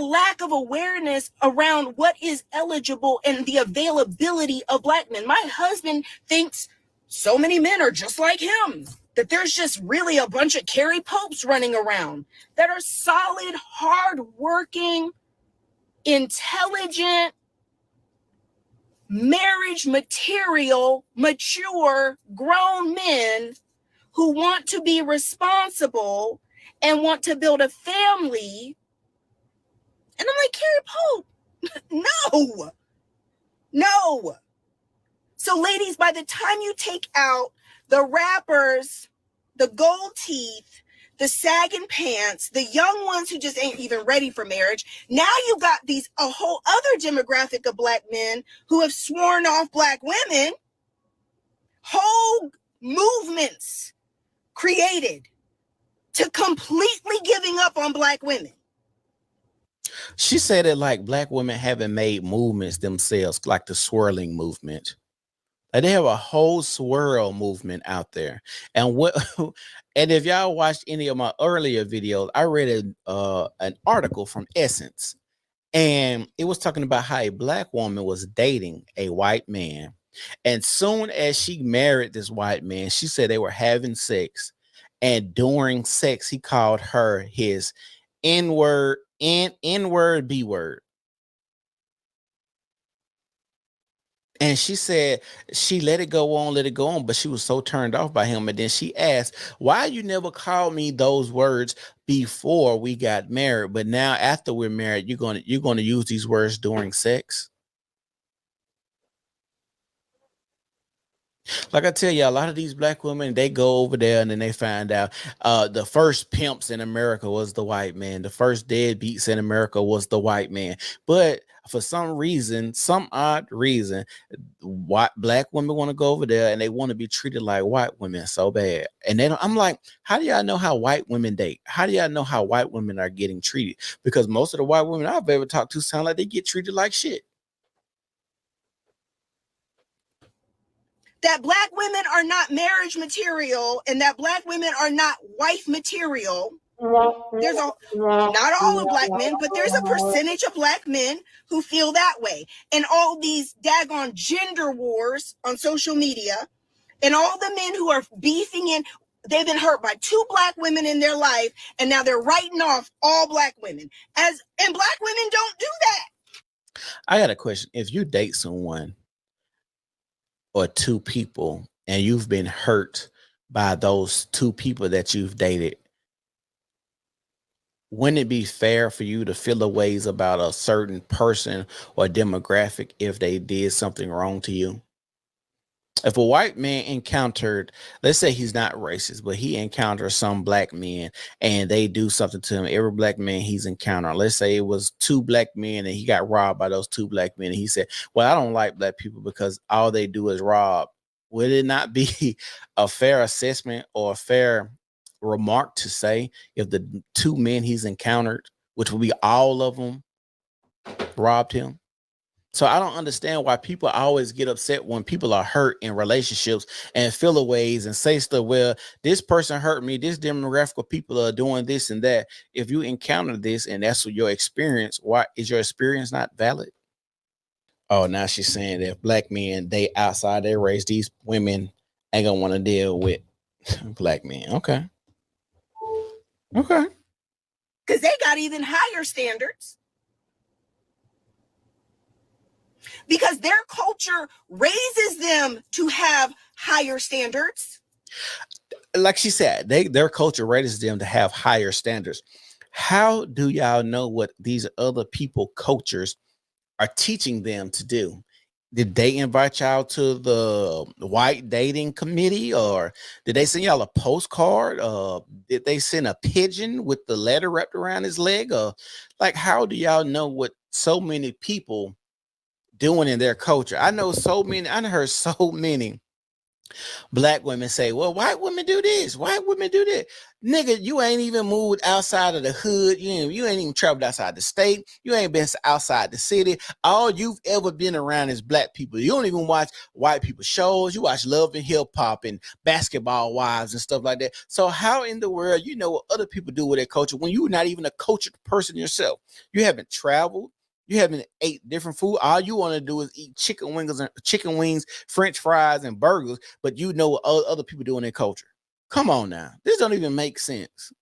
lack of awareness around what is eligible and the availability of black men. My husband thinks so many men are just like him, that there's just really a bunch of Carrie Popes running around that are solid, hardworking, intelligent, marriage material, mature, grown men who want to be responsible and want to build a family. And I'm like, Carrie Pope, no. So ladies, by the time you take out the rappers, the gold teeth, the sagging pants, the young ones who just ain't even ready for marriage, now you got a whole other demographic of black men who have sworn off black women, whole movements created to completely giving up on black women. She said it like black women haven't made movements themselves, like the swirling movement. Like they have a whole swirl movement out there. And and if y'all watched any of my earlier videos, I read an article from Essence, and it was talking about how a black woman was dating a white man. And soon as she married this white man, she said they were having sex. And during sex, he called her his N-word, B-word. And she said she let it go on, but she was so turned off by him. And then she asked, why you never called me those words before we got married, but now after we're married, you're gonna use these words during sex? Like I tell you, a lot of these black women, they go over there and then they find out the first pimps in America was the white man. The first deadbeats in America was the white man. But for some reason, some odd reason, white black women want to go over there and they want to be treated like white women so bad. And then I'm like, how do y'all know how white women date? How do y'all know how white women are getting treated? Because most of the white women I've ever talked to sound like they get treated like shit. That black women are not marriage material and that black women are not wife material. There's not all of black men, but there's a percentage of black men who feel that way. And all these daggone gender wars on social media and all the men who are beefing in, they've been hurt by 2 black women in their life, and now they're writing off all black women. And black women don't do that. I got a question. If you date someone or 2 people and you've been hurt by those 2 people that you've dated, wouldn't it be fair for you to feel the ways about a certain person or demographic if they did something wrong to you? If a white man encountered, let's say he's not racist, but he encounters some black men and they do something to him, every black man he's encountered, let's say it was 2 black men and he got robbed by those 2 black men. And he said, well, I don't like black people because all they do is rob. Would it not be a fair assessment or a fair remark to say if the 2 men he's encountered, which will be all of them, robbed him? So I don't understand why people always get upset when people are hurt in relationships and feel a ways and say stuff, well, this person hurt me, this demographic of people are doing this and that. If you encounter this and that's your experience, why is your experience not valid? Oh, now she's saying that if black men date outside their race, these women ain't gonna want to deal with black men. Okay. Because they got even higher standards. Because their culture raises them to have higher standards. Like she said, their culture raises them to have higher standards. How do y'all know what these other people cultures are teaching them to do? Did they invite y'all to the white dating committee, or did they send y'all a postcard? Did they send a pigeon with the letter wrapped around his leg? Or like, how do y'all know what so many people doing in their culture? I know so many, I heard so many Black women say, well, white women do this, white women do that. Nigga, you ain't even moved outside of the hood. You ain't even traveled outside the state. You ain't been outside the city. All you've ever been around is black people. You don't even watch white people shows. You watch Love and Hip Hop and Basketball Wives and stuff like that. So how in the world you know what other people do with their culture when you're not even a cultured person yourself? You haven't traveled. You haven't ate different food. All you want to do is eat chicken wings, French fries, and burgers. But you know what other people do in their culture. Come on now, this don't even make sense.